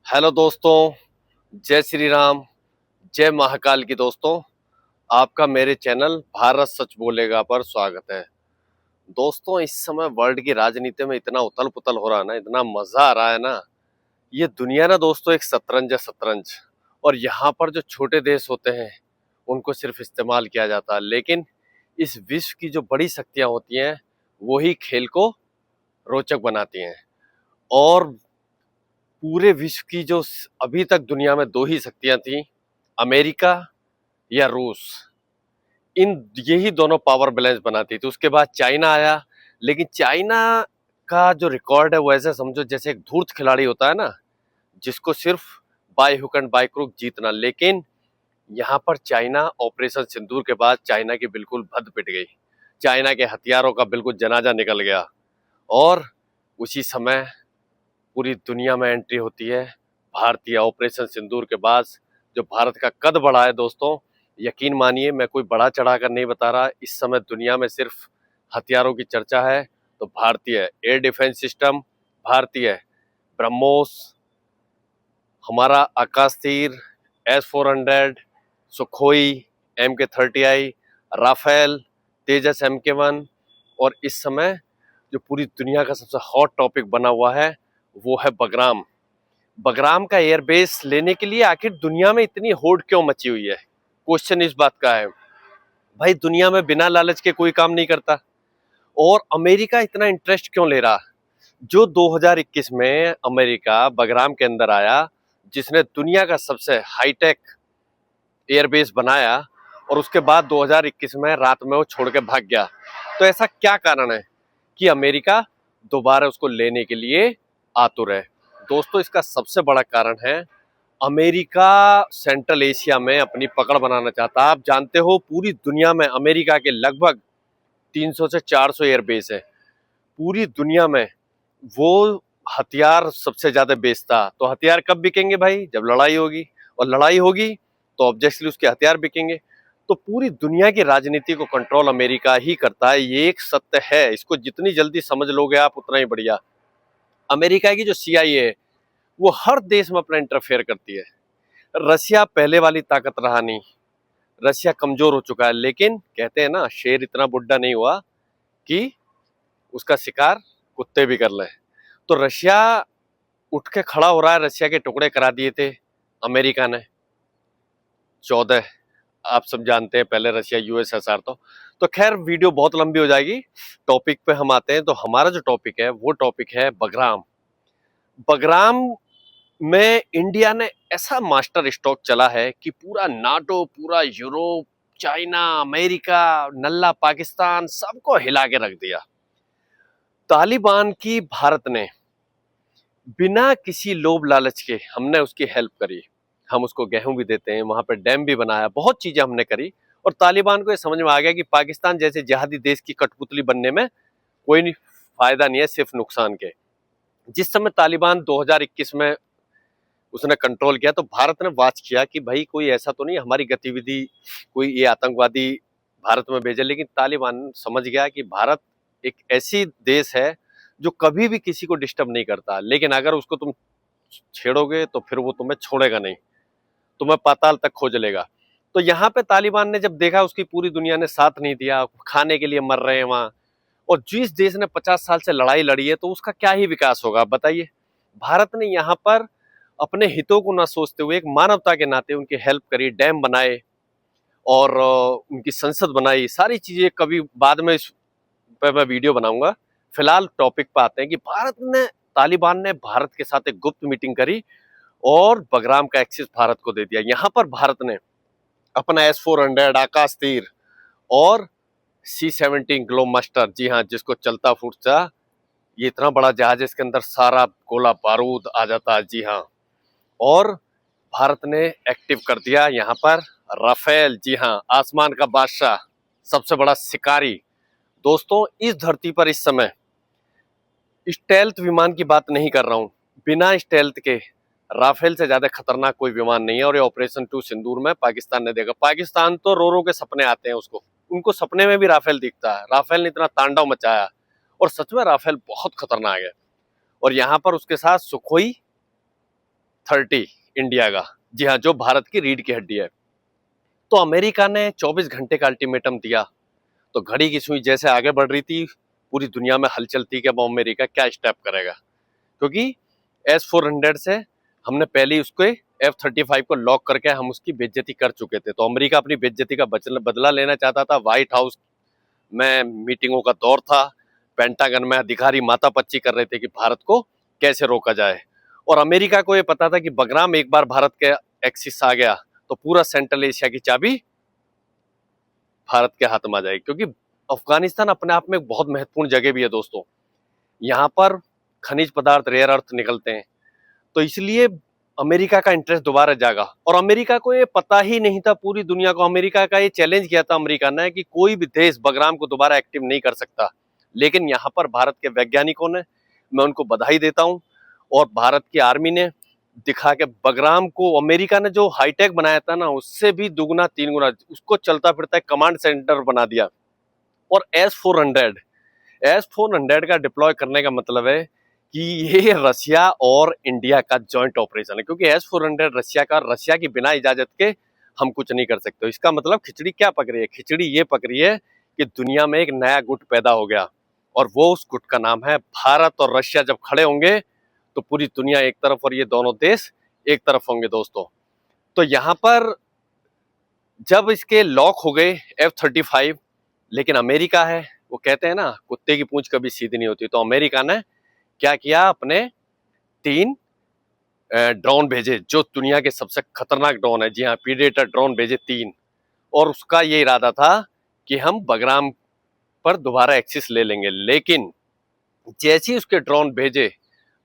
Hello दोस्तों, जय श्री राम, जय महाकाल की दोस्तों। आपका मेरे चैनल भारत सच बोलेगा पर स्वागत है। दोस्तों, इस समय वर्ल्ड की राजनीति में इतना उथल पुथल हो रहा है ना, इतना मजा आ रहा है ना। ये दुनिया ना दोस्तों एक शतरंज है, शतरंज। और यहाँ पर जो छोटे देश होते हैं उनको सिर्फ इस्तेमाल किया जाता है, लेकिन इस विश्व की जो बड़ी शक्तियां होती हैं वही खेल को रोचक बनाती हैं। और पूरे विश्व की जो अभी तक दुनिया में दो ही शक्तियां थी, अमेरिका या रूस, इन यही दोनों पावर बैलेंस बनाती थी। उसके बाद चाइना आया, लेकिन चाइना का जो रिकॉर्ड है वो ऐसे समझो जैसे एक धूर्त खिलाड़ी होता है ना, जिसको सिर्फ by hook and by crook जीतना। लेकिन यहाँ पर चाइना ऑपरेशन सिंदूर के बाद चाइना की बिल्कुल भद्द पिट गई, चाइना के हथियारों का बिल्कुल जनाजा निकल गया। और उसी समय पूरी दुनिया में एंट्री होती है भारतीय। ऑपरेशन सिंदूर के बाद जो भारत का कद बढ़ा है दोस्तों, यकीन मानिए मैं कोई बड़ा चढ़ाकर नहीं बता रहा, इस समय दुनिया में सिर्फ हथियारों की चर्चा है तो भारतीय एयर डिफेंस सिस्टम, भारतीय ब्रह्मोस, हमारा आकाश तीर, S-400, सुखोई, MK-30I, राफेल, तेजस MK-1। और इस समय जो पूरी दुनिया का सबसे हॉट टॉपिक बना हुआ है वो है बगराम। बगराम का एयरबेस लेने के लिए आखिर दुनिया में इतनी होड़ क्यों मची हुई है? क्वेश्चन इस बात का है, भाई दुनिया में बिना लालच के कोई काम नहीं करता। और अमेरिका इतना इंटरेस्ट क्यों ले रहा? जो 2021 में अमेरिका बगराम के अंदर आया, जिसने दुनिया का सबसे हाईटेक एयरबेस बनाया, और उसके बाद 2021 में रात में वो छोड़ के भाग गया। तो ऐसा क्या कारण है कि अमेरिका दोबारा उसको लेने के लिए आतुर है? दोस्तों, इसका सबसे बड़ा कारण है अमेरिका सेंट्रल एशिया में अपनी पकड़ बनाना चाहता है। आप जानते हो पूरी दुनिया में अमेरिका के लगभग 300 से 400 एयरबेस है पूरी दुनिया में। वो हथियार सबसे ज्यादा बेचता, तो हथियार कब बिकेंगे भाई? जब लड़ाई होगी, और लड़ाई होगी तो ऑब्जेक्टली उसके हथियार बिकेंगे। तो पूरी दुनिया की राजनीति को कंट्रोल अमेरिका ही करता है, ये एक सत्य है। इसको जितनी जल्दी समझ लोगे आप उतना ही बढ़िया। अमेरिका की जो CIA है वो हर देश में अपना इंटरफेयर करती है। रशिया पहले वाली ताकत रहा नहीं, रशिया कमजोर हो चुका है। लेकिन कहते हैं ना, शेर इतना बुढ़ा नहीं हुआ कि उसका शिकार कुत्ते भी कर ले। तो रशिया उठ के खड़ा हो रहा है, रशिया के टुकड़े करा दिए थे अमेरिका ने 14। आप सब जानते हैं पहले रशिया USSR। तो खैर वीडियो बहुत लंबी हो जाएगी, टॉपिक पे हम आते हैं। तो हमारा जो टॉपिक है वो टॉपिक है बगराम। बगराम में इंडिया ने ऐसा मास्टर स्ट्रोक चला है कि पूरा नाटो, पूरा यूरोप, चाइना, अमेरिका, नल्ला पाकिस्तान सबको हिला के रख दिया। तालिबान की भारत ने बिना किसी लोभ लालच के हमने उसकी हेल्प करी। हम उसको गेहूं भी देते हैं, वहां पे डैम भी बनाया, बहुत चीजें हमने करी। और तालिबान को ये समझ में आ गया कि पाकिस्तान जैसे जिहादी देश की कठपुतली बनने में कोई नहीं फायदा नहीं है, सिर्फ नुकसान के। जिस समय तालिबान 2021 में उसने कंट्रोल किया तो भारत ने वाच किया कि भाई कोई ऐसा तो नहीं हमारी गतिविधि, कोई ये आतंकवादी भारत में भेजे। लेकिन तालिबान समझ गया कि भारत एक ऐसी देश है जो कभी भी किसी को डिस्टर्ब नहीं करता, लेकिन अगर उसको तुम छेड़ोगे तो फिर वो तुम्हें छोड़ेगा नहीं, तुम्हें पाताल तक खोज लेगा। तो यहाँ पे तालिबान ने जब देखा उसकी पूरी दुनिया ने साथ नहीं दिया, खाने के लिए मर रहे हैं वहां, और जिस देश ने 50 साल से लड़ाई लड़ी है तो उसका क्या ही विकास होगा बताइए। भारत ने यहाँ पर अपने हितों को ना सोचते हुए एक मानवता के नाते उनकी हेल्प करी, डैम बनाए और उनकी संसद बनाई, सारी चीजें कभी बाद में इस पे मैं वीडियो बनाऊंगा। फिलहाल टॉपिक पे आते हैं कि तालिबान ने भारत के साथ एक गुप्त मीटिंग करी और बगराम का एक्सेस भारत को दे दिया। यहाँ पर भारत ने अपना S-400 आकाश तीर और C-17 ग्लोब मास्टर, जी हाँ, जिसको चलता फूटता, ये इतना बड़ा जहाज है, इसके अंदर सारा गोला बारूद आ जाता है, जी हाँ। और भारत ने एक्टिव कर दिया यहाँ पर राफेल, जी हाँ, आसमान का बादशाह, सबसे बड़ा शिकारी। दोस्तों, इस धरती पर इस समय स्टेल्थ विमान की बात नहीं कर रहा हूं, बिना स्टेल्थ के राफेल से ज्यादा खतरनाक कोई विमान नहीं है। और ये ऑपरेशन 2 सिंदूर में पाकिस्तान ने देखा। पाकिस्तान तो रो रो के सपने आते हैं उसको, उनको सपने में भी राफेल दिखता है। राफेल ने इतना तांडव मचाया, और सच में राफेल बहुत खतरनाक है। और यहाँ पर उसके साथ सुखोई F-30 इंडिया का, जी हाँ, जो भारत की रीढ़ की हड्डी है। तो अमेरिका ने 24 घंटे का अल्टीमेटम दिया, तो घड़ी की सुई जैसे आगे बढ़ रही थी, पूरी दुनिया में हलचल थी कि अब अमेरिका क्या स्टेप करेगा, क्योंकि S-400 से हमने पहले ही उसको F-35 को लॉक करके हम उसकी बेइज्जती कर चुके थे। तो अमेरिका अपनी बेइज्जती का बदला लेना चाहता था। व्हाइट हाउस में मीटिंगों का दौर था, पेंटागन में अधिकारी माथापच्ची कर रहे थे कि भारत को कैसे रोका जाए, और अमेरिका को यह पता था कि बगराम एक बार भारत के एक्सिस आ गया तो पूरा सेंट्रल एशिया की चाबी भारत के हाथ में आ जाएगी, क्योंकि अफगानिस्तान अपने आप में एक बहुत महत्वपूर्ण जगह भी है दोस्तों। यहाँ पर खनिज पदार्थ, रेयर अर्थ निकलते हैं, तो इसलिए अमेरिका का इंटरेस्ट दोबारा जागा। और अमेरिका को ये पता ही नहीं था, पूरी दुनिया को अमेरिका का ये चैलेंज किया था अमेरिका ने कि कोई भी देश बगराम को दोबारा एक्टिव नहीं कर सकता। लेकिन यहाँ पर भारत के वैज्ञानिकों ने, मैं उनको बधाई देता हूँ, और भारत की आर्मी ने दिखा के बगराम को, अमेरिका ने जो हाईटेक बनाया था ना, उससे भी दुगुना तीन गुना उसको चलता फिरता है कमांड सेंटर बना दिया। और S-400 का डिप्लॉय करने का मतलब है कि ये रशिया और इंडिया का जॉइंट ऑपरेशन है, क्योंकि S-400 रशिया की बिना इजाजत के हम कुछ नहीं कर सकते। इसका मतलब खिचड़ी क्या पक रही है? खिचड़ी ये पक रही है कि दुनिया में एक नया गुट पैदा हो गया, और वो उस गुट का नाम है भारत। और रशिया जब खड़े होंगे तो पूरी दुनिया एक तरफ और ये दोनों देश एक तरफ होंगे दोस्तों। तो यहाँ पर जब इसके लॉक हो गए F-35, लेकिन अमेरिका है, वो कहते हैं ना, कुत्ते की पूंछ कभी सीधी नहीं होती। तो अमेरिका ने क्या किया, अपने 3 ड्रोन भेजे, जो दुनिया के सबसे खतरनाक ड्रोन है, जी हाँ, प्रीडेटर ड्रोन भेजे 3। और उसका ये इरादा था कि हम बगराम पर दोबारा एक्सिस ले लेंगे। लेकिन जैसे ही उसके ड्रोन भेजे,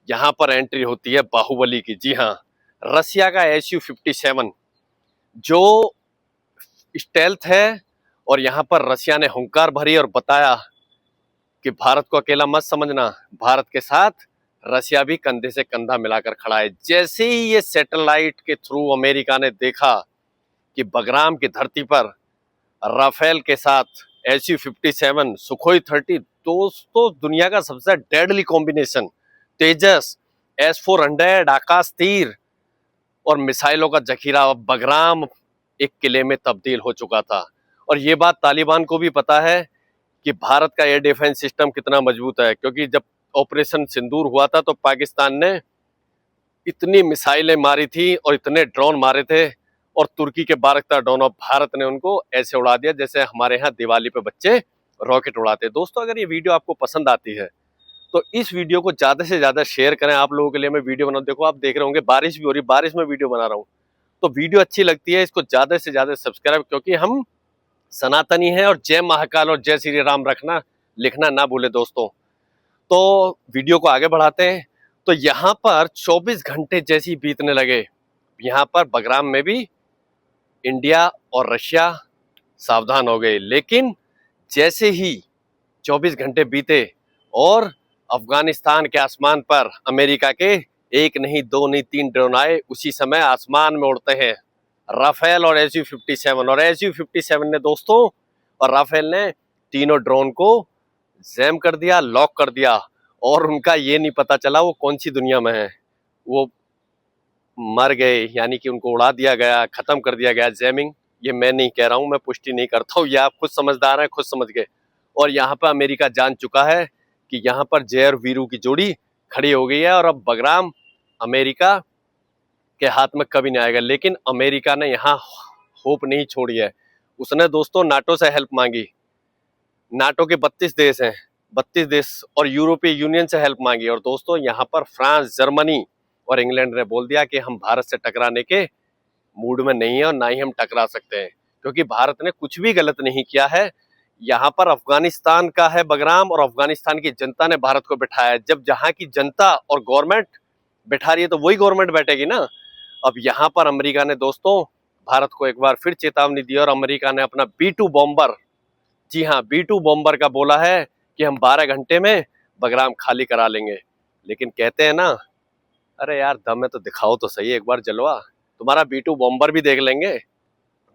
यहाँ पर एंट्री होती है बाहुबली की, जी हाँ, रसिया का Su-57, जो स्टेल्थ है। और यहाँ पर रसिया ने हुंकार भरी और बताया कि भारत को अकेला मत समझना, भारत के साथ रसिया भी कंधे से कंधा मिलाकर खड़ा है। जैसे ही ये सैटेलाइट के थ्रू अमेरिका ने देखा कि बगराम की धरती पर राफेल के साथ Su-57, सुखोई 30, दोस्तों दुनिया का सबसे डेडली कॉम्बिनेशन, तेजस, S-400, आकाश तीर और मिसाइलों का जखीरा, बगराम एक किले में तब्दील हो चुका था। और ये बात तालिबान को भी पता है कि भारत का एयर डिफेंस सिस्टम कितना मजबूत है, क्योंकि जब ऑपरेशन सिंदूर हुआ था तो पाकिस्तान ने इतनी मिसाइलें मारी थी और इतने ड्रोन मारे थे, और तुर्की के बारकता ड्रोन, और भारत ने उनको ऐसे उड़ा दिया जैसे हमारे यहाँ दिवाली पे बच्चे रॉकेट उड़ाते हैं। दोस्तों, अगर ये वीडियो आपको पसंद आती है तो इस वीडियो को ज्यादा से ज्यादा शेयर करें। आप लोगों के लिए मैं वीडियो बना, देखो आप देख रहे होंगे बारिश भी हो रही, बारिश में वीडियो बना रहा हूँ, तो वीडियो अच्छी लगती है, इसको ज्यादा से ज्यादा सब्सक्राइब, क्योंकि हम सनातनी है। और जय महाकाल और जय श्री राम लिखना ना भूले दोस्तों। तो वीडियो को आगे बढ़ाते हैं। तो यहाँ पर 24 घंटे जैसी बीतने लगे, यहाँ पर बगराम में भी इंडिया और रशिया सावधान हो गए। लेकिन जैसे ही 24 घंटे बीते और अफगानिस्तान के आसमान पर अमेरिका के 1 नहीं 2 नहीं 3 ड्रोन आए, उसी समय आसमान में उड़ते हैं राफेल और Su-57। और Su-57 ने दोस्तों और राफेल ने तीनों ड्रोन को जैम कर दिया, लॉक कर दिया, और उनका ये नहीं पता चला वो कौन सी दुनिया में है। वो मर गए, यानी कि उनको उड़ा दिया गया, खत्म कर दिया गया। जैमिंग, ये मैं नहीं कह रहा हूं, मैं पुष्टि नहीं करता हूं, ये आप खुद समझदार हैं, खुद समझ गए। और यहाँ पर अमेरिका जान चुका है कि यहाँ पर जय और वीरू की जोड़ी खड़ी हो गई है, और अब बगराम अमेरिका के हाथ में कभी नहीं आएगा। लेकिन अमेरिका ने यहाँ होप नहीं छोड़ी है, उसने दोस्तों नाटो से हेल्प मांगी। नाटो के 32 देश हैं, 32 देश, और यूरोपीय यूनियन से हेल्प मांगी। और दोस्तों यहाँ पर फ्रांस, जर्मनी और इंग्लैंड ने बोल दिया कि हम भारत से टकराने के मूड में नहीं है, और ना ही हम टकरा सकते हैं, क्योंकि भारत ने कुछ भी गलत नहीं किया है। यहाँ पर अफगानिस्तान का है बगराम, और अफगानिस्तान की जनता ने भारत को बिठाया है। जब जहाँ की जनता और गवर्नमेंट बिठा रही है तो वही गवर्नमेंट बैठेगी ना। अब यहाँ पर अमेरिका ने दोस्तों भारत को एक बार फिर चेतावनी दी, और अमेरिका ने अपना B-2 बॉम्बर, जी हाँ, B-2 बॉम्बर का बोला है कि हम 12 घंटे में बगराम खाली करा लेंगे। लेकिन कहते हैं ना, अरे यार दम है तो दिखाओ तो सही एक बार जलवा, तुम्हारा B-2 बॉम्बर भी देख लेंगे।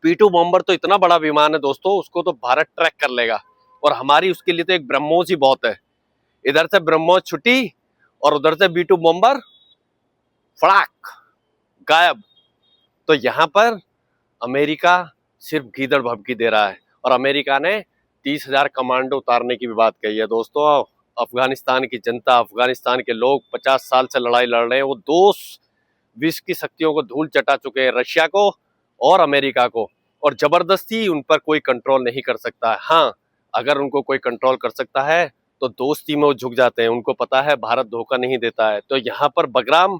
B-2 बॉम्बर तो इतना बड़ा विमान है दोस्तों, उसको तो भारत ट्रैक कर लेगा, और हमारी उसके लिए तो एक ब्रह्मोस ही बहुत है। इधर से ब्रह्मोस छुट्टी और उधर से B-2 बॉम्बर फड़ाक, गायब। तो यहाँ पर अमेरिका सिर्फ गीदड़ भभकी दे रहा है, और अमेरिका ने 30,000 कमांडो उतारने की भी बात कही है। दोस्तों, अफगानिस्तान की जनता, अफगानिस्तान के लोग 50 साल से लड़ाई लड़ रहे हैं। वो दो विश्व की शक्तियों को धूल चटा चुके हैं, रशिया को और अमेरिका को, और जबरदस्ती उन पर कोई कंट्रोल नहीं कर सकता है। हाँ, अगर उनको कोई कंट्रोल कर सकता है तो दोस्ती में वो झुक जाते हैं, उनको पता है भारत धोखा नहीं देता है। तो यहाँ पर बगराम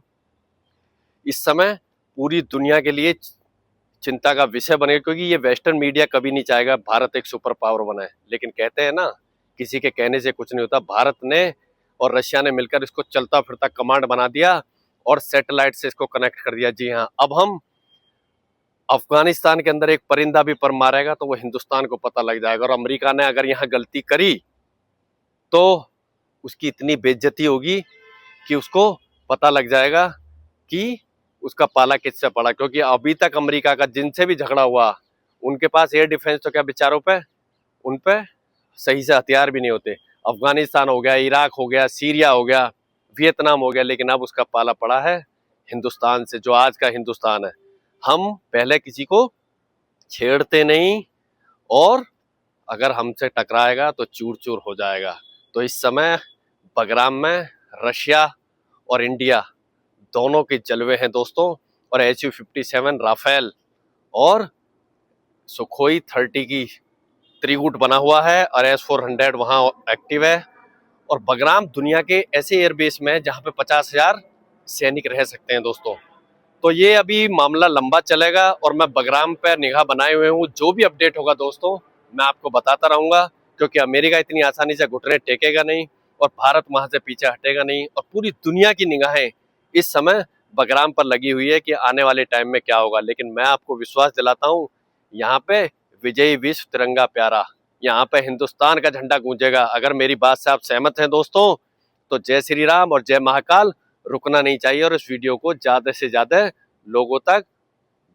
इस समय पूरी दुनिया के लिए चिंता का विषय बने, क्योंकि ये वेस्टर्न मीडिया कभी नहीं चाहेगा भारत एक सुपर पावर बनाए। लेकिन कहते हैं ना, किसी के कहने से कुछ नहीं होता। भारत ने और रशिया ने मिलकर इसको चलता फिरता कमांड बना दिया और सैटेलाइट से इसको कनेक्ट कर दिया। जी हाँ, अब हम अफगानिस्तान के अंदर एक परिंदा भी पर मारेगा तो वो हिंदुस्तान को पता लग जाएगा, और अमेरिका ने अगर यहाँ गलती करी तो उसकी इतनी बेइज्जती होगी कि उसको पता लग जाएगा कि उसका पाला किससे पड़ा। क्योंकि अभी तक अमेरिका का जिनसे भी झगड़ा हुआ, उनके पास एयर डिफेंस तो क्या बेचारों पे, उन पे सही से हथियार भी नहीं होते। अफगानिस्तान हो गया, इराक हो गया, सीरिया हो गया, वियतनाम हो गया, लेकिन अब उसका पाला पड़ा है हिंदुस्तान से, जो आज का हिंदुस्तान है। हम पहले किसी को छेड़ते नहीं, और अगर हमसे टकराएगा तो चूर चूर हो जाएगा। तो इस समय बगराम में रशिया और इंडिया दोनों के जलवे हैं दोस्तों, और Su-57 राफेल और सुखोई 30 की त्रिकूट बना हुआ है, और S-400 वहां एक्टिव है। और बगराम दुनिया के ऐसे एयरबेस में है जहां पे 50,000 सैनिक रह सकते हैं दोस्तों। तो ये अभी मामला लंबा चलेगा, और मैं बगराम पर निगाह बनाए हुए हूँ। जो भी अपडेट होगा दोस्तों मैं आपको बताता रहूंगा, क्योंकि अमेरिका इतनी आसानी से घुटने टेकेगा नहीं, और भारत वहां से पीछे हटेगा नहीं। और पूरी दुनिया की निगाहें इस समय बगराम पर लगी हुई है कि आने वाले टाइम में क्या होगा। लेकिन मैं आपको विश्वास दिलाता हूँ, यहाँ पे विजयी विश्व तिरंगा प्यारा, यहाँ पे हिंदुस्तान का झंडा गूंजेगा। अगर मेरी बात से आप सहमत हैं दोस्तों, तो जय श्री राम और जय महाकाल। रुकना नहीं चाहिए, और इस वीडियो को ज्यादा से ज्यादा लोगों तक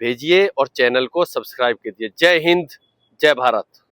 भेजिए और चैनल को सब्सक्राइब कीजिए। जय हिंद, जय भारत।